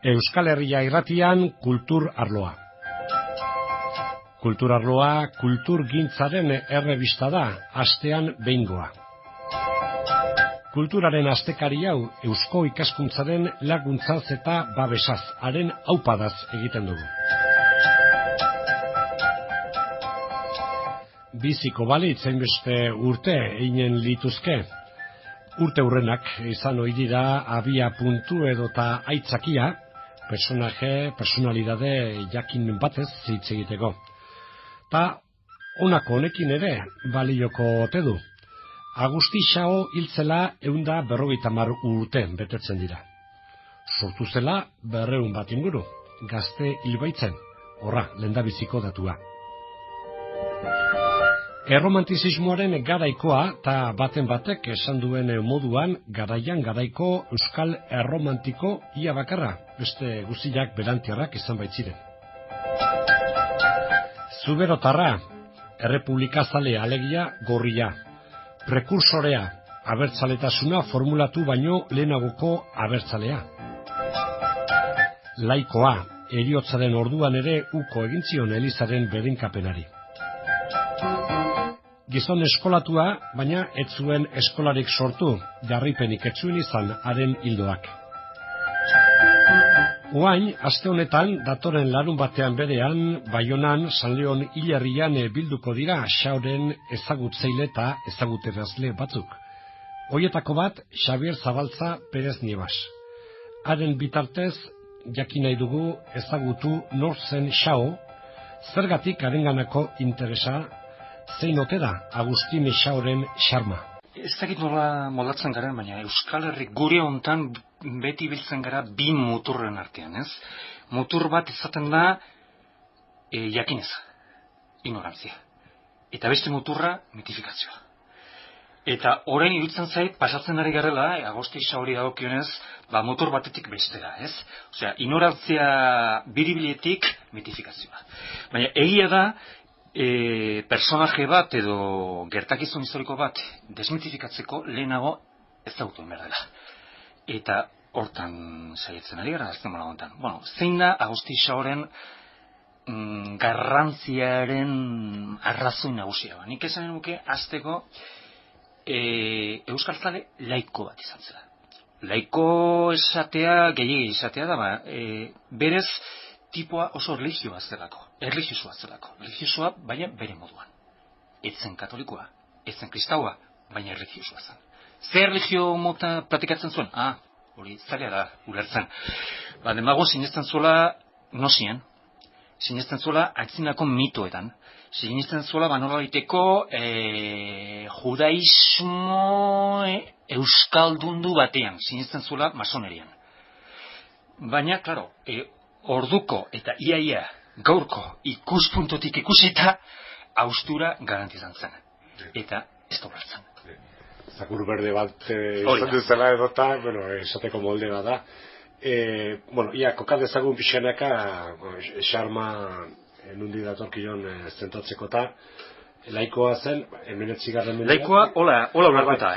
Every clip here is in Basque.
Euskal Herria Irratian kultur arloa. Kultur arloa kulturgintzaren errebista da, astean behingoa. Kulturaren astekari hau eusko ikaskuntzaren laguntzaz eta babesaz, haren aupadaz egiten dugu. Biziko balitz hainbeste urte einen lituzke. Urte hurrenak izan ohi dira abia puntu edota aitzakia, personaje, personalidade jakin batez hitz egiteko. Ta honako honekin ere balioko ote du. Agusti Xao hiltzela 150 urte betetzen dira. Sortu zela 200 bat inguru, Gazte hilbaitzen, horra, lehendabiziko datua. Erromantizismoaren garaikoa eta baten batek esan duen moduan garaian garaiko euskal erromantiko ia bakarra, beste guztiak berantiarrak izan baitziren. Zuberotarra, errepublikazale alegia gorria, prekursorea, abertzaletasuna formulatu baino lehenagoko abertzalea. Laikoa, heriotzaren orduan ere uko egin zion Elizaren bedinkapenari. Gizon eskolatua, baina ez zuen eskolarik sortu, jarripenik ez zuen izan haren hildoak. Oain, aste honetan, datoren larun batean berean, Baionan, San Leon hilerrian bilduko dira Xaoren ezagutzeile eta ezaguterazle batzuk. Hoietako bat, Xabier Zabaltza Perez Niebas. Haren bitartez, jakin nahi dugu ezagutu nor zen Xao, zergatik harenganako interesa, zein ote da Agustin Xaoren xarma. Ez dakit nola moldatzen garen, baina Euskal Herri gure hontan beti biltzen gara bi muturren artean, ez? Mutur bat izaten da jakineza, ignorantzia. Eta beste muturra, mitifikazioa. Eta orain iruditzen zait, pasatzen ari garela, Agusti Xaori dagokionez, mutur batetik bestera, ez? Osea, ignorantzia biribiletik mitifikazioa. Baina egia da, personaje bat edo gertakizun historiko bat desmitifikatzeko lehenago ezagutu behar dela. Eta hortan saiatzen ari gara, azken mola gontan. Bueno, zein da Agusti Xaoren garrantziaren arrazoi nagusia. Nik esan nuke hasteko euskaltzale laiko bat izan zela. Laiko esatea, gehiegi esatea da, berez tipoa oso religioa zelako. Religiosoa, baina bere moduan. Ez zen katolikoa, ez zen kristaua, baina religiosoa zen. Zer religio mota platikatzen zuen? Hori zaila da, ulertzen. Demago sinesten zuela nosien, sinesten zuela aitzinako mitoetan, sinesten zuela nola baiteko judaismo euskaldundu batean, sinesten zuela masonerian. Baina, klaro, orduko eta iaia gaurko ikuspuntotik ikusita haustura garantizan zen. Eta ez da ulertzen. Zakur berde bat izan duzela edota, esateko molde bat da. Ia, kokat ezagun pixanaka xarma nundi datorkion zentratzeko eta laikoa zen, 19. mendean. Laikoa, hola ulertuta,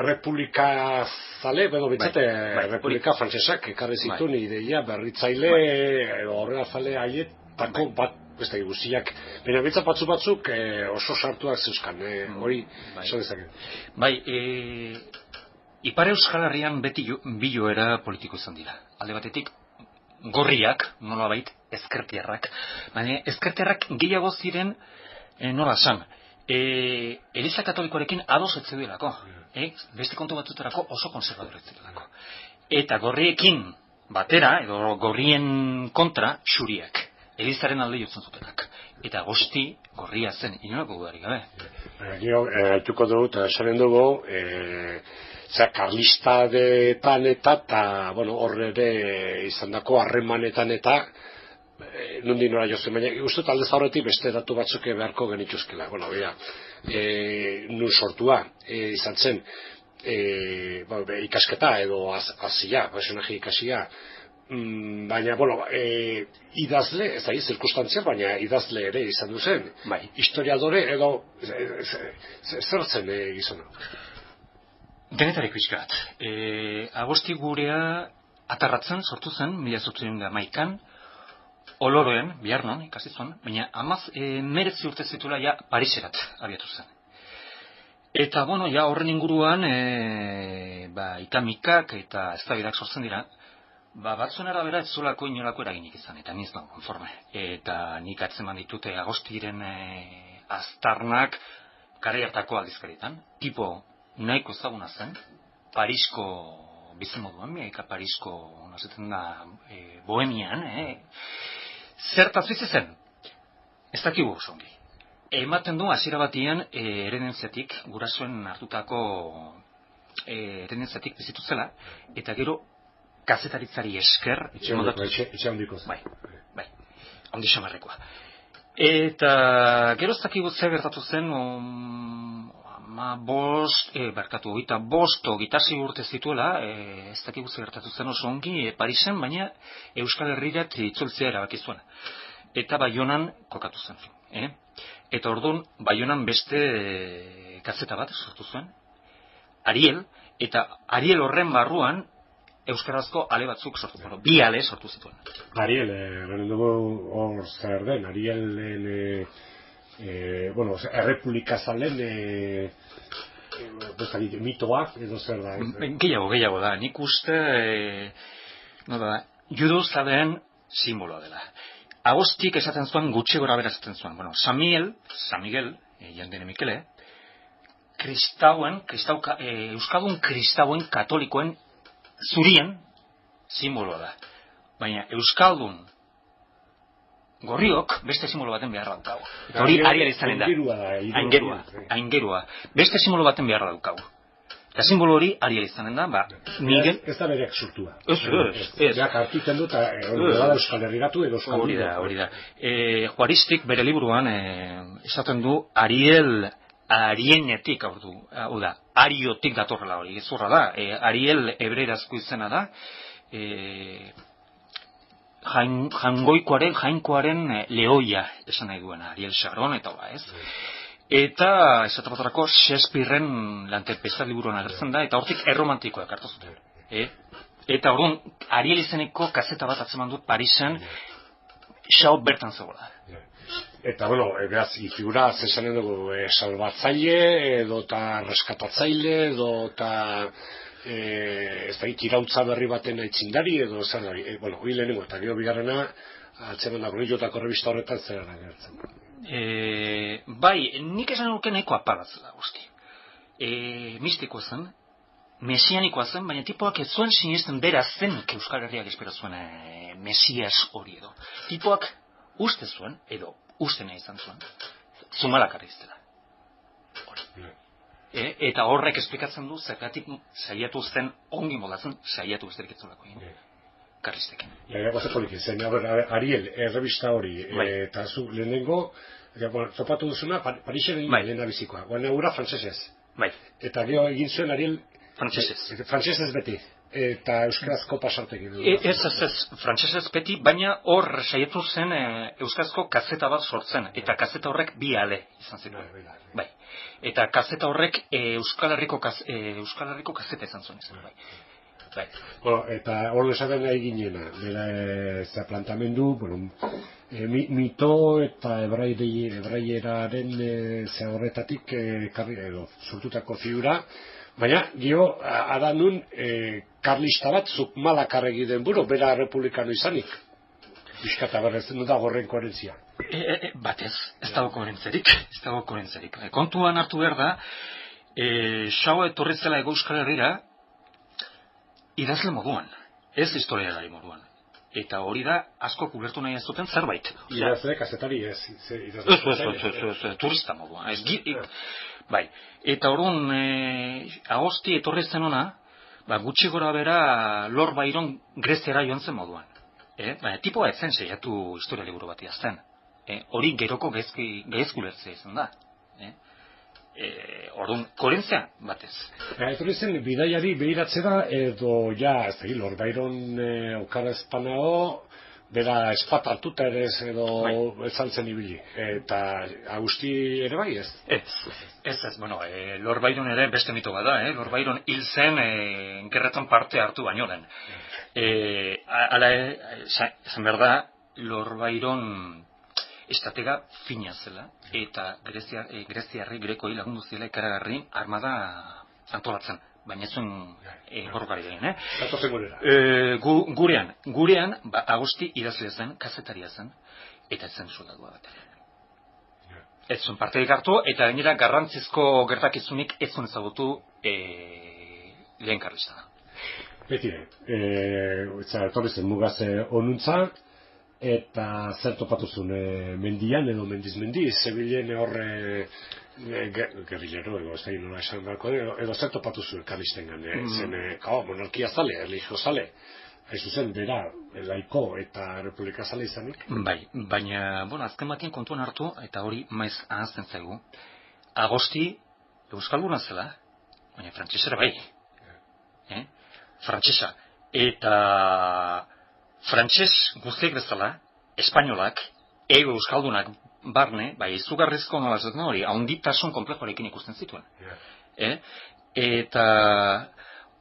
Errepublika zale, Errepublika frantsesak ekarri zituen ideia berritzaile, edo horrela zale haietako bat, beste guztiak, baina bintzat batzuk oso sartuak zeuzkan, hori esan dezaket. Ipar Euskal Herrian beti bi joera politiko izan dira. Alde batetik, gorriak, nolabait, ezkertiarrak, baina ezkertiarrak gehiago ziren nola esan, Eliza Katolikoarekin ados ez zeudelako, beste kontu batzutarako oso konservadore ez zeudelako. Eta gorriekin batera, edo gorrien kontra, xuriak, Elizaren alde jotzen zutenak. Eta Agusti gorria zen, inolako dudarik gabe. Aituko dugu, eta esanen dugu, karlistadetan eta horre ere izan dako harremanetan eta nundi nora jozen, baina uste talde zaurretik beste datu batzuk beharko genituzkela. Nun sortua izan zen ikasketa edo hasia, personaje ikasia, baina, idazle, ez da, zirkustantzia, baina idazle ere izan duzen. Historiadore edo zer zen gizona? Denetarik pixkat. Agosti gurea atarratzen sortu zen, 1811an, Oloroen, Biarnon, ikasi zuen, baina 19 urte zituela ja Pariserat abiatu zen. Eta, bueno, ja horren inguruan, ikamikak eta eztabaidak sortzen dira, batzuen arabera ez zuelako inolako eraginik izan, eta niz nago konforme. Eta nik atzeman ditute Agostiren aztarnak garai hartako aldizkarietan. Tipo nahiko ezaguna zen, Parisko bizimoduan, miaika Parisko, nazetzen da, Bohemian, zertaz bizi zen? Ez dakigu oso ongi. Ematen du hasiera batian eredentziatik, gurasoen hartutako eredentziatik bizitu zela, eta gero kazetaritzari esker... Etxe handiko zen. Bai, handi xamarrekoa. Eta gero ez dakigu zer gertatu zen, 25 urte zituela, ez dakigu zer gertatu zen oso ongi Parisen, baina Euskal Herrirat itzultzea erabaki zuen. Eta Baionan kokatu zen. Eta orduan Baionan beste kazeta bat sortu zuen, Ariel, eta Ariel horren barruan euskarazko ale batzuk sortu zuen, bi ale sortu zituen. Ariel, garen dugu hor zer den, Arielen, errepublikazalen mitoak edo zer da. Gehiago da, nik uste, juduzaleen simboloa dela. Agostik esaten zuen gutxi gora bera esaten zuen. Bueno, San Miguel, jandene Mikele, euskadun kristauen katolikoen zurien simboloa da. Baina euskaldun gorriok beste simbolo baten beharra daukagu. Eta hori Ariel izanen da. Aingerua. Beste simbolo baten beharra daukagu. Eta simbolo hori Ariel izanen da, Miguel... Ez da bereak sortua. Ez. Ja, kartiten dut, Euskal Herrigatu edo Euskal Herrigatu. Hori da. Juaristik bere liburuan esaten du Ariel arienetik, hau da, ariotik datorrela hori, gezurra da. Ariel hebreerazko izena da, jainkoaren lehoia esan nahi duena, Ariel Sharon eta ez. Eta esaten baterako Shakespearen Lantempesta liburuan agertzen da, eta hortik erromantikoak hartu zuten. Eta orduan Ariel izeneko kazeta bat atzeman dut Parisen, xao bertan zegoela. Eta, beraz, figura, zesanen dugu, salbatzaile, edo eta reskatatzaile, edo eta ez da, irautza berri baten aitzindari, edo zer da, hori lehenengo, eta gero bigarrena, atzeman da, grilotako revista horretan zer da gertzen. Bai, nik esan nuke nahiko apalatzela, guzti. Mistikoa zen, mesianikoa zen, baina tipoak ez zuen sinesten bera zenik Euskal Herriak espero zuen mesias hori edo. Tipoak uste zuen, edo uste nahi izan zuen, Zumalakarra iztela. Eta horrek esplikatzen du, zergatik saiatu zen ongi molatzen, saiatu besterik etzulako karristekin. Ariel, errebista hori, eta zu lehenengo, topatu duzuna, Parisen lehena bizikoa, guan eura frantzesez. Eta gero egin zuen Ariel frantzesez beti, eta euskarazko pasartekin. Ez, frantzesez beti, baina hor saiatu zen euskarazko kazeta bat sortzen, eta kazeta horrek bi ale izan zituen. Eta kazeta horrek Euskal Herriko kazeta izan zuen. Eta hor esaten nahi ginena, eta plantamendu, mito eta hebraieraren horretatik sortutako figura, baina gio adanun karlista batzuk malakar egiten bera republikano izanik. Biskata berrezen da horren koherentzia. Batez, ez dago koherentzerik. Kontuan hartu behar da, xaua etorri zela Hego Euskal Herrira, idazle moduan, ez historialari moduan. Eta hori da, asko kubertu nahi ez duten zerbait. Idazle, kazetari ez. Ez, turista moduan. Bai, eta orduan, Agosti etorri zen ona, gutxi gora bera Lord Byron Greziara joan zen moduan. Baina tipoa etzen seiatu historia liburu bat idazten. Hori geroko gaizkulertzea izan da. Orduan, koherentzia batez. Etorri zen, bidaiari behiratzera, edo ja, Lord Byron okara espanao, bera espat hartuta ere ez edo ezan zen ibili. Eta Agusti ere bai ez? Ez, bueno, Lord Byron ere beste mito bada, Lord Byron hil zen gerretan parte hartu baino lehen. Hala, esan behar da, Lord Byron estratega fina zela, eta greziarri, grekoi lagundu zela ikaragarri armada antolatzen, baina ez zuen borrokari egin, Zatozen gurera. Gurean, Agusti idazlea zen, kazetaria zen, eta ez zen soldadua bat. Ez zuen parterik hartu, eta gainera garrantzizko gertakizunik ez zuen ezagutu lehen karlista. Betire, etorri zen mugaz onuntza, eta zer topatuzun mendian edo mendizmendi, zebilen horre gerrilero edo ez da nola esan beharko edo zer topatuzun karlistengan, zen monarkia zale, religio zale, haizu zen, bera, laiko eta republika zale izanik? Bai, baina, azken batien kontuan hartu, eta hori maiz ahazten zaigu, Agosti euskalduna zela, baina frantsesera bai. Frantsesa. Eta frantses guztiek bezala, espainolak, euskaldunak barne, bai, izugarrizko nola esaten hori, haunditasun konplejoarekin ikusten zituen. Eta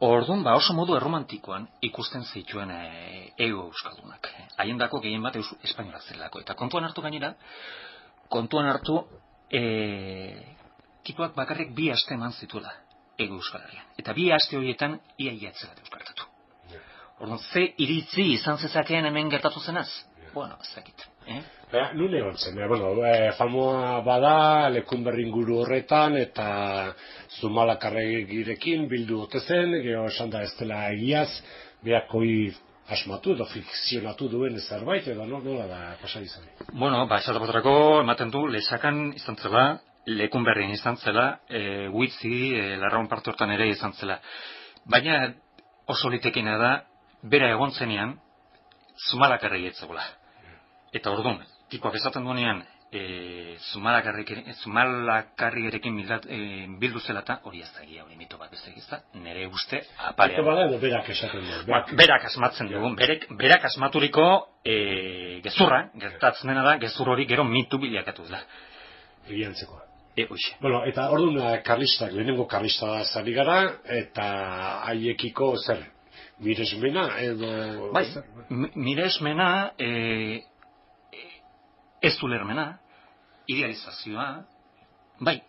orduan, oso modu erromantikoan ikusten zituen euskaldunak. Haiendako gehien bat espainolak zelako. Eta kontuan hartu, tipuak bakarrik 2 aste eman zituela Euskal Herrian. Eta 2 aste horietan ia atzera euskartatu. Orduan, ze iritzi izan zezakeen hemen gertatu zenaz? Bueno, ez dakit. Nun egon zen, famoa bada, Lekunberri inguru horretan, eta Zumalakarregirekin bildu ote zen, geho esan da ez dela egiaz, beakoi asmatu edo fikzionatu duen zerbait, edo nola da pasari izan? Bueno, esatekotarako ematen du, Lesakan izan zela, Lekunberrin izan zela, Huitzi, Larraun parte hortan ere izan zela. Baina oso litekena da, bera egon zenean, Zumalakarregi etzegoela. Eta orduan, tipuak esaten duenean, Zumalakarregirekin bildu zela eta hori ez da egia, hori mito bat ez da, nire uste apalean. Mito bada edo berak esaten du? Berak asmatzen dugu, berak asmaturiko gezurra, gertatzen dena da, gezur hori gero mitu bilakatu da. Egiantzekoa. Bueno, eta orduan karlistak, lehenengo karlista zari gara, eta haiekiko zer? Miresmena edo... Bai, miresmena, ez ulermena, idealizazioa, bai,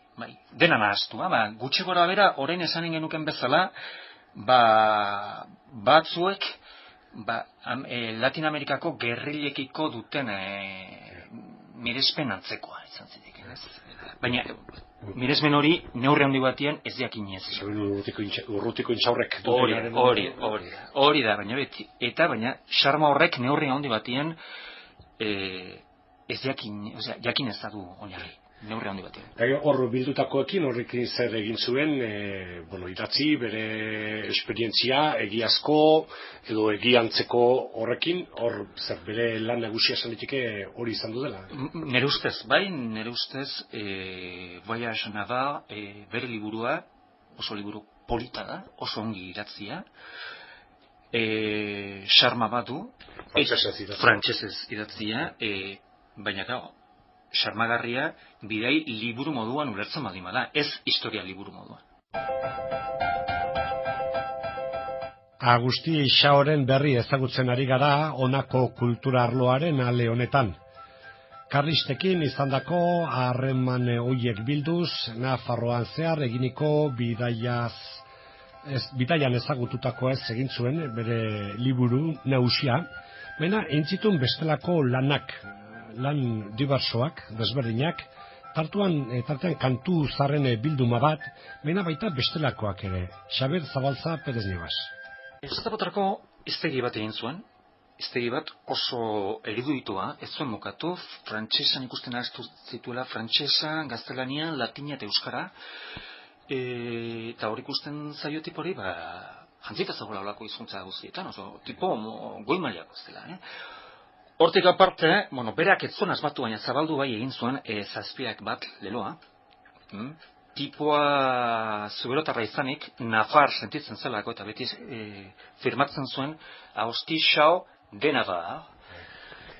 dena nahaztua, gutxi gora bera, orain esanen genuken bezala, batzuek, Latin Amerikako gerrilekiko duten mirespen antzekoa izan zitek. Baina, miresmen hori neurri handi batien ez jakinez. Urrutiko intxaurrek. Hori da, baina beti. Eta, baina, xarma horrek neurri handi batien ez jakinez da du oinarri. Neurri handi batien. Hor bildutakoekin horrekin zer egin zuen, idatzi, bere esperientzia, egiazko, edo egiantzeko horrekin, hor zer bere lan nagusia esan ditike hori izan du dela? Nere ustez, Voyage Navarre, bere liburua, oso liburu polita da, oso ongi idatzia, xarma bat du, frantsesez idatzia, baina gau, xarmagarria bidai liburu moduan ulertzen badima da, ez historia liburu moduan. Agusti Ixaoren berri ezagutzen ari gara honako kultura arloaren ale honetan. Karlistekin izandako harreman hoiek bilduz, Nafarroan zehar eginiko bidaian ezagututako ez egin zuen bere liburu nagusia, baina entzitun bestelako lanak, lan diversoak, desberdinak, tartean kantu zarren bilduma bat, baina baita bestelakoak ere. Xabier Zabalza Perez Nibas. Zatapotarako hiztegi bat egin zuen, hiztegi bat oso eruditua, ez zuen mokatu, frantsesan ikusten ahaztu zituela, frantsesa, gaztelania, latina eta euskara, eta hori ikusten zaio tipori, jantzita zagoela olako hizkuntza guztietan, oso tipo goi mailako ez dela, Hortik aparte, berak ez zuen asmatu, baina zabaldu bai egin zuen zazpiak bat leloa. Tipoa zuberotarra izanik, Nafar sentitzen zelako, eta beti firmatzen zuen Agusti Ixao de Navarre.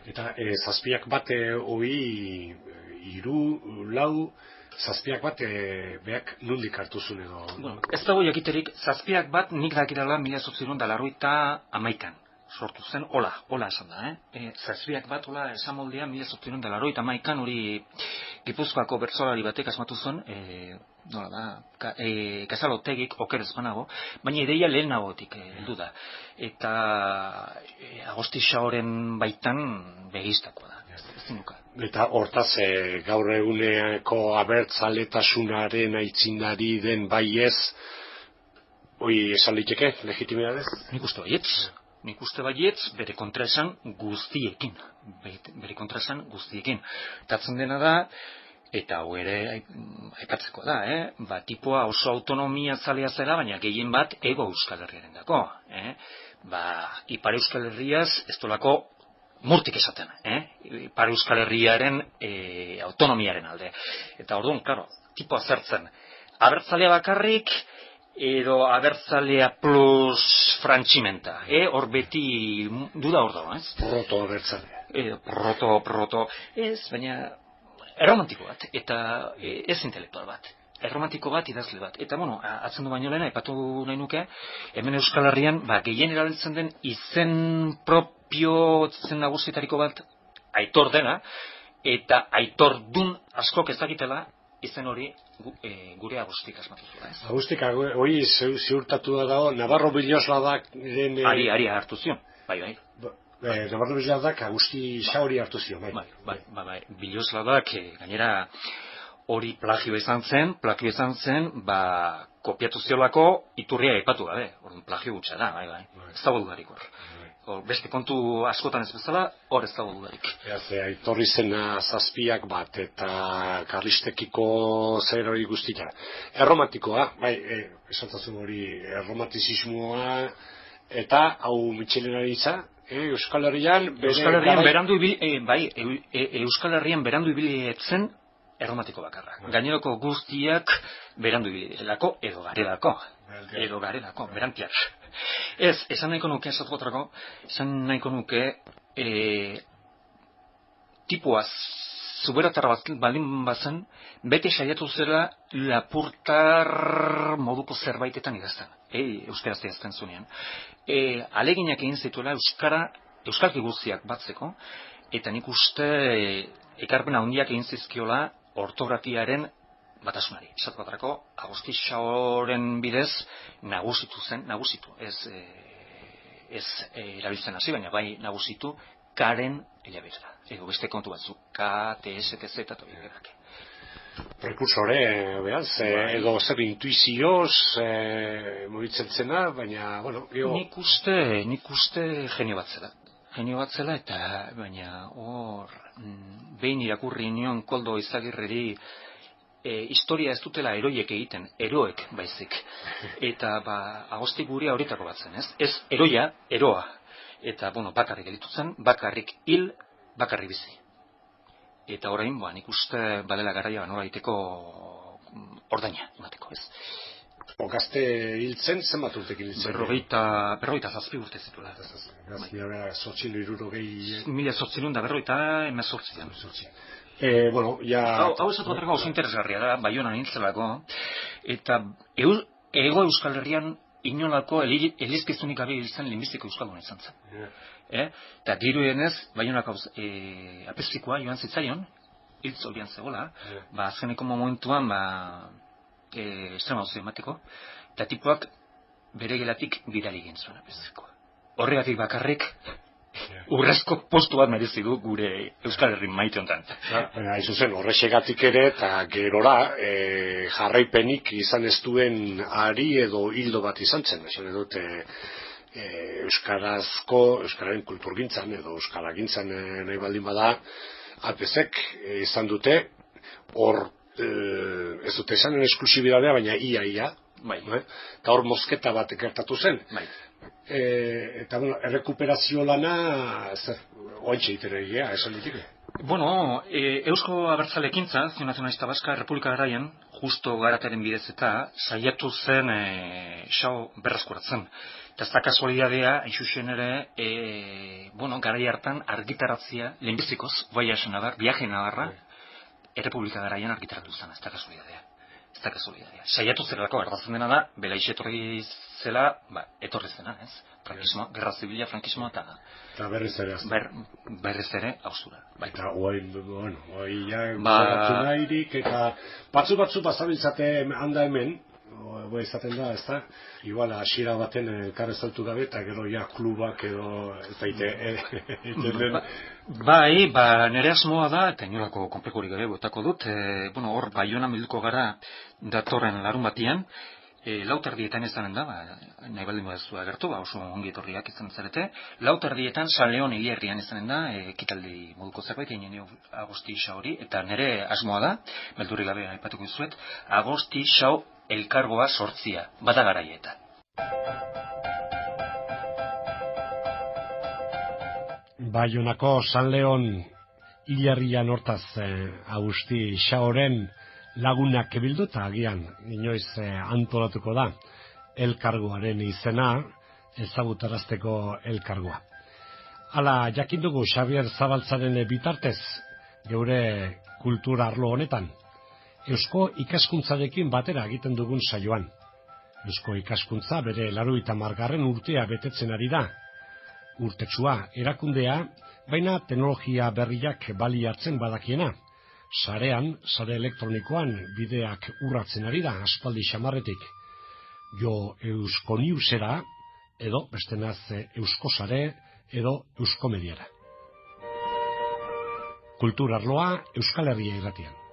Eta zazpiak bat hoi hiru, lau, zazpiak bat beak nondik hartu zuen edo... Bueno, ez dago jakiterik, zazpiak bat nik dakidala 1881an sortu zen, hola esan da, zazpiak bat, hola esan moldea 1881an hori Gipuzkoako bertsolari batek asmatu zen, nola da, Kasalotegik oker ez banago, baina ideia lehenagotik heldu da. Eta Agosti Xaoren baitan begistakoa da. Eta hortaz, gaur eguneko abertzaletasunaren aitzindari den baiez, hoi esan liteke, legitimidadez? Nik uste baietz, bere kontraesan guztiekin. Tatzen dena da, eta hau ere aipatzeko da, tipoa oso autonomia zalea zela, baina gehien bat ego Euskal Herriaren dako. Ipar Euskal Herriaz ez dolako murtik esaten, Ipar Euskal Herriaren autonomiaren alde. Eta orduan, klaro, tipoa zertzen, abertzalea bakarrik, edo abertzalea plus frantximenta, hor beti duda hor dago, ez? Proto abertzalea. Proto, ez, baina erromantiko bat, eta ez intelektual bat. Erromantiko bat, idazle bat. Eta, bueno, atzen du baino lehena, epatu nahi nuke, hemen Euskal Herrian, gehien erabiltzen den izen propio zen nagusietariko bat Aitor dela, eta Aitor dun askok ez dakitela, izen hori gure Agustik asmatu zuen, ez? Agustik, hori ziurtatu da dago, Navarro Bilosladak... Ari hartu zion, bai. Navarro Bilosladak Agusti Xaori hartu zion, bai. Bilosladak, gainera, hori plagio izan zen, kopiatu ziolako iturria aipatu gabe, plagio gutxa da, bai. Ez dago dudarik hor. Beste kontu askotan ez bezala, hor ez dago dudarik. Aitorri zena zazpiak bat, eta karlistekiko zer hori guztitara. Erromantikoa, bai, esantazun hori, erromantizismoa, eta hau mitxelenaritza, Euskal Herrian... Euskal Herrian berandu ibili etzen erromantiko bakarra. Gainerako guztiak berandu ibili direlako, edo garelako, berantiar. Ez, esan nahiko nuke, tipoaz zuberatar baldin bazen, bete saiatu zela lapurtar moduko zerbaitetan idazten. Euskaraz idazten zunean. Aleginak egin zituela euskalki guztiak batzeko, eta nik uste ekarpen handiak egin zizkiola ortografiaren batasunari. Esat batrako, Agosti Xaoren bidez nagusitu, ez erabiltzen hasi, baina bai nagusitu karen hilabetera. Ego beste kontu batzu, K, T, S, T, Z, eta horiek. Prekursore, behaz, edo zer intuizioz mugitzen zena, baina, bueno, Nik uste genio bat zela, eta baina hor, behin irakurri nion Koldo Izagirreri, historia ez dutela eroiek egiten, eroek baizik. Eta Agosti guria horietako bat zen, ez? Ez eroia, eroa. Eta, bakarrik editu zen, bakarrik hil, bakarrik bizi. Eta orain, nik uste balela garaia noraiteko ordaina, emateko, ez? Gazte hiltzen, zenbat urtek hiltzen? Berrogeita zazpi urte zituela. Mila zortzilo irurogei... Mila zortzilo da berrogeita emezortzian. Hau esatu batrako oso interesgarria da, Baionan nintzelako, eta ego Euskal Herrian inolako elizkizunik gabe izan lehenbiziko euskalduna izan zen. Eta diruenez, Baionako apezikoa joan zitzaion, hitz horian zegoela, azkeneko momentuan estrema hau emateko, eta tipuak bere gelatik bidali egin zuen apezikoa. Horregatik bakarrik, urrezko postu bat merezi du gure Euskal Herri maite honetan. Hain zuzen, horrexegatik ere, eta gerora, jarraipenik izan ez duen ari edo hildo bat izan zen. Esan edut, Euskararen kulturgintzan edo Euskaragintzan nahi baldin bada, APZ-ek izan dute, hor, ez dute esanen esklusibidadea, baina ia. Eta hor mozketa bat gertatu zen. Eta, errekuperazio lana, oantxe iteregia, esan ditike. Bueno, Eusko Abertzale Ekintza, Acción Nacionalista Vasca, Republika garaian, justo garataren bidez eta saiatu zen xao berreskuratzen. Eta ez da kasualidadea, hain zuzen ere, garai hartan argitaratzea, lehenbizikoz, Voyage Navar, Viaje Navarra, Errepublika garaian argitaratu zen, ez da kasualidadea. Ez da kasualidadea. Saiatu zerako, erdatzen dena da, Belaiz etorri zela, etorri zena, ez? Frankismo, Gerra Zibila, frankismoa eta berriz ere berriz ere haustura. Eta hoi ja nahirik, eta batzu bazabiltzate handa hemen, izaten da, ez da? Igual, hasiera baten elkarrezautu gabe, eta gero ja klubak edo, ez daite, Bai, nire asmoa da, eta inolako konplekurik gabe botako dut, hor Baionan bilduko gara datorren larun batian, lauterdietan izanen da, nahi baldin baduzu agertu, oso ongi etorriak izan zarete, lauterdietan San Leon Hiriarrian izanen da, ekitaldi moduko zerbait, egin Agosti Xao hori, eta nire asmoa da, beldurrik gabe aipatuko dizuet, Agosti Xao elkargoa sortzia, bada garaieta. Baionako San Leon Hiriarrian hortaz Agosti Xaoren lagunak bildu eta agian inoiz antolatuko da elkargoaren izena ezagutarazteko elkargoa. Hala jakin dugu Xabier Zabaltzaren bitartez geure kultura arlo honetan eusko ikaskuntzarekin batera egiten dugun saioan. Eusko ikaskuntza bere 80. urtea betetzen ari da. Urtetsua erakundea, baina teknologia berriak baliatzen badakiena. Sarean, sare elektronikoan bideak urratzen ari da aspaldi xamarretik. Jo Eusko Newsera, edo bestenaz Eusko Sare, edo Eusko Mediara. Kulturarloa Euskal Herria irratian.